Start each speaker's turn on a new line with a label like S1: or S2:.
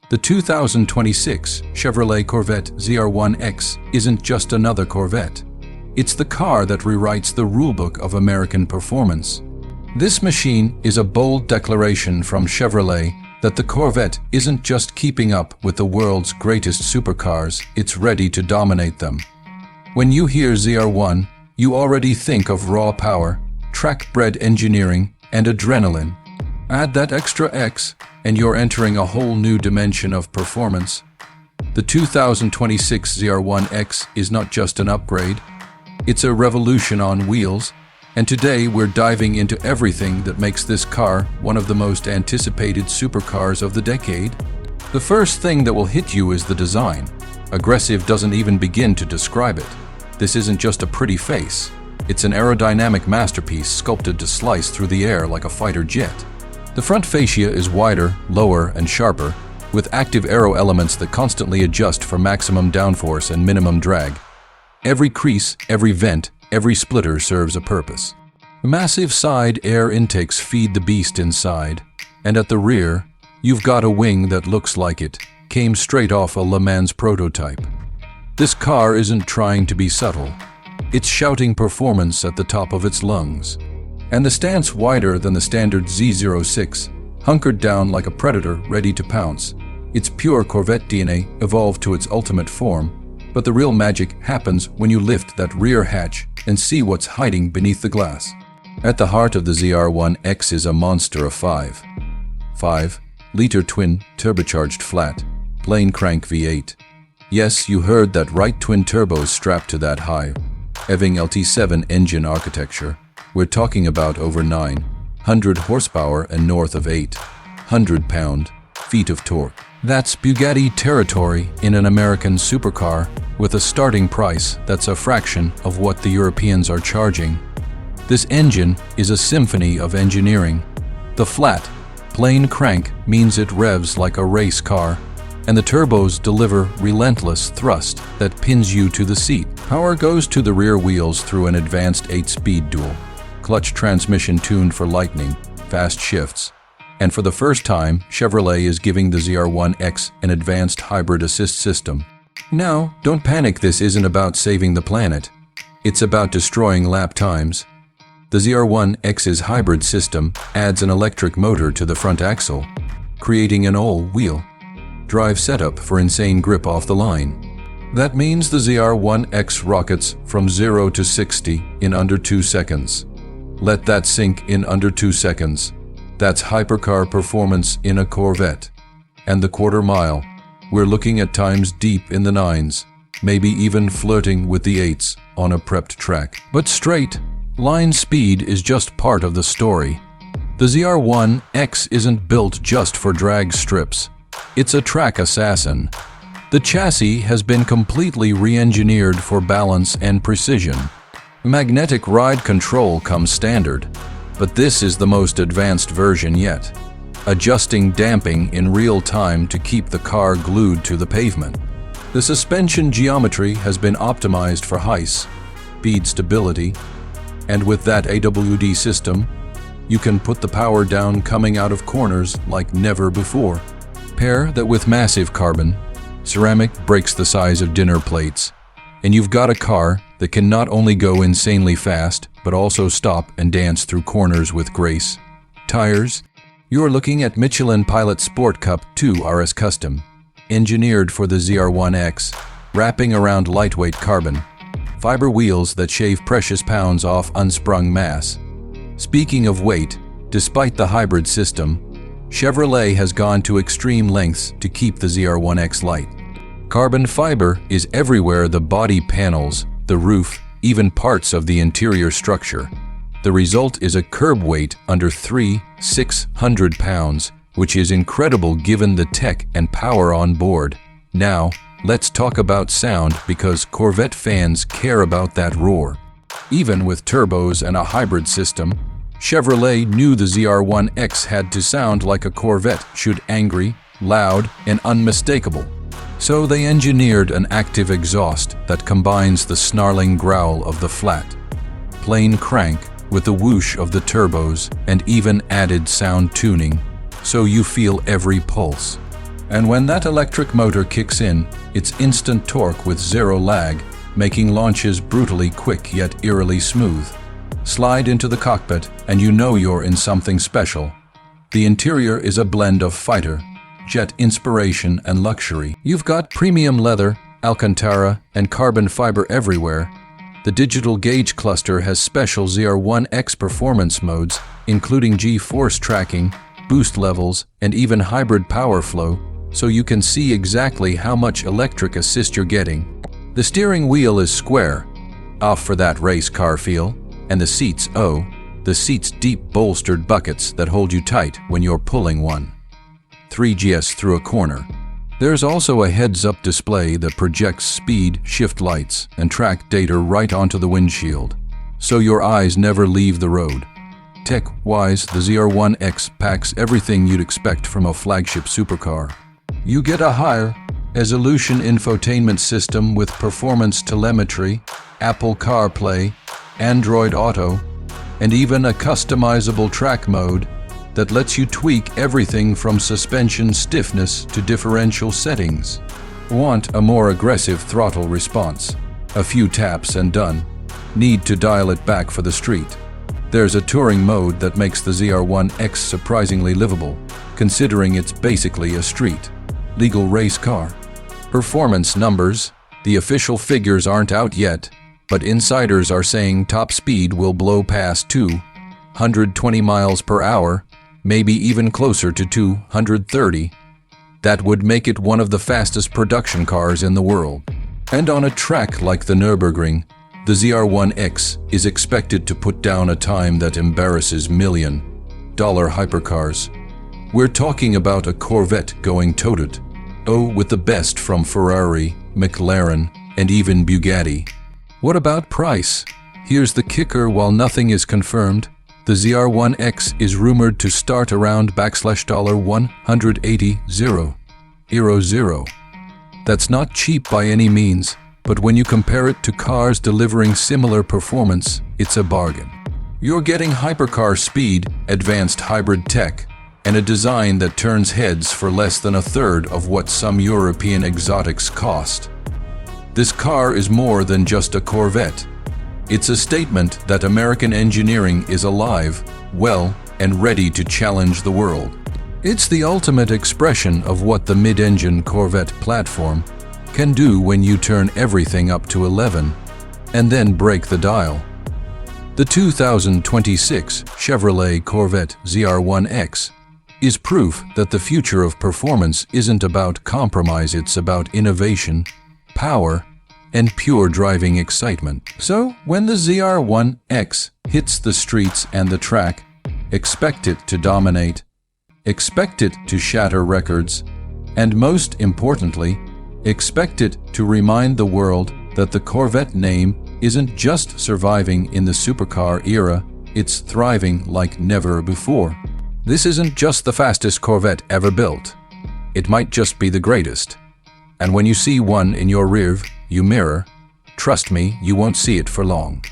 S1: The 2026 Chevrolet Corvette ZR1X isn't just another Corvette. It's the car that rewrites the rulebook of American performance. This machine is a bold declaration from Chevrolet that the Corvette isn't just keeping up with the world's greatest supercars, it's ready to dominate them. When you hear ZR1, you already think of raw power, track-bred engineering, and adrenaline. Add that extra X, and you're entering a whole new dimension of performance. The 2026 ZR1X is not just an upgrade, it's a revolution on wheels, and today we're diving into everything that makes this car one of the most anticipated supercars of the decade. The first thing that will hit you is the design. Aggressive doesn't even begin to describe it. This isn't just a pretty face. It's an aerodynamic masterpiece sculpted to slice through the air like a fighter jet. The front fascia is wider, lower, and sharper, with active aero elements that constantly adjust for maximum downforce and minimum drag. Every crease, every vent, every splitter serves a purpose. Massive side air intakes feed the beast inside, and at the rear, you've got a wing that looks like it came straight off a Le Mans prototype. This car isn't trying to be subtle. It's shouting performance at the top of its lungs. And the stance wider than the standard Z06, hunkered down like a predator ready to pounce. It's pure Corvette DNA evolved to its ultimate form, but the real magic happens when you lift that rear hatch and see what's hiding beneath the glass. At the heart of the ZR1X is a monster of 5.5-liter twin-turbocharged flat, plain crank V8. Yes, you heard that right, twin turbos strapped to that high-revving LT7 engine architecture. We're talking about over 900 horsepower and north of 800 pound-feet of torque. That's Bugatti territory in an American supercar with a starting price that's a fraction of what the Europeans are charging. This engine is a symphony of engineering. The flat, plain crank means it revs like a race car, and the turbos deliver relentless thrust that pins you to the seat. Power goes to the rear wheels through an advanced 8-speed dual clutch transmission tuned for lightning, fast shifts. And for the first time, Chevrolet is giving the ZR1X an advanced hybrid assist system. Now, don't panic, this isn't about saving the planet. It's about destroying lap times. The ZR1X's hybrid system adds an electric motor to the front axle, creating an all-wheel drive setup for insane grip off the line. That means the ZR1X rockets from 0 to 60 in under 2 seconds. Let that sink in under 2 seconds. That's hypercar performance in a Corvette. And the quarter mile, we're looking at times deep in the 9s, maybe even flirting with the 8s on a prepped track. But straight line speed is just part of the story. The ZR1X isn't built just for drag strips. It's a track assassin. The chassis has been completely re-engineered for balance and precision. Magnetic ride control comes standard, but this is the most advanced version yet, adjusting damping in real time to keep the car glued to the pavement. The suspension geometry has been optimized for high-speed stability, and with that AWD system, you can put the power down coming out of corners like never before. Pair that with massive carbon ceramic brakes the size of dinner plates, and you've got a car that can not only go insanely fast, but also stop and dance through corners with grace. Tires, you're looking at Michelin Pilot Sport Cup 2 RS Custom, engineered for the ZR1X, wrapping around lightweight carbon fiber wheels that shave precious pounds off unsprung mass. Speaking of weight, despite the hybrid system, Chevrolet has gone to extreme lengths to keep the ZR1X light. Carbon fiber is everywhere: the body panels, the roof, even parts of the interior structure. The result is a curb weight under 600 pounds, which is incredible given the tech and power on board. Now, let's talk about sound, because Corvette fans care about that roar. Even with turbos and a hybrid system, Chevrolet knew the ZR1X had to sound like a Corvette should: angry, loud, and unmistakable. So they engineered an active exhaust that combines the snarling growl of the flat, plain crank with the whoosh of the turbos, and even added sound tuning, so you feel every pulse. And when that electric motor kicks in, it's instant torque with zero lag, making launches brutally quick yet eerily smooth. Slide into the cockpit and you know you're in something special. The interior is a blend of fighter, jet inspiration and luxury. You've got premium leather, Alcantara, and carbon fiber everywhere. The digital gauge cluster has special ZR1X performance modes, including G-force tracking, boost levels, and even hybrid power flow, so you can see exactly how much electric assist you're getting. The steering wheel is square, off for that race car feel, and the seats, the seats deep bolstered buckets that hold you tight when you're pulling one. 3GS through a corner. There's also a heads-up display that projects speed, shift lights, and track data right onto the windshield, so your eyes never leave the road. Tech-wise, the ZR1X packs everything you'd expect from a flagship supercar. You get a high-resolution infotainment system with performance telemetry, Apple CarPlay, Android Auto, and even a customizable track mode that lets you tweak everything from suspension stiffness to differential settings. Want a more aggressive throttle response? A few taps and done. Need to dial it back for the street? There's a touring mode that makes the ZR1X surprisingly livable, considering it's basically a street legal race car. Performance numbers. The official figures aren't out yet, but insiders are saying top speed will blow past 220 miles per hour, maybe even closer to 230. That would make it one of the fastest production cars in the world. And on a track like the Nürburgring, the ZR1X is expected to put down a time that embarrasses million-dollar hypercars. We're talking about a Corvette going toe-to-toe with the best from Ferrari, McLaren, and even Bugatti. What about price? Here's the kicker: while nothing is confirmed, the ZR1X is rumored to start around $180,000. That's not cheap by any means, but when you compare it to cars delivering similar performance, it's a bargain. You're getting hypercar speed, advanced hybrid tech, and a design that turns heads for less than a third of what some European exotics cost. This car is more than just a Corvette. It's a statement that American engineering is alive, well, and ready to challenge the world. It's the ultimate expression of what the mid-engine Corvette platform can do when you turn everything up to 11 and then break the dial. The 2026 Chevrolet Corvette ZR1X is proof that the future of performance isn't about compromise, it's about innovation, power, and pure driving excitement. So, when the ZR1X hits the streets and the track, expect it to dominate, expect it to shatter records, and most importantly, expect it to remind the world that the Corvette name isn't just surviving in the supercar era, it's thriving like never before. This isn't just the fastest Corvette ever built. It might just be the greatest. And when you see one in your rear view mirror, trust me, you won't see it for long.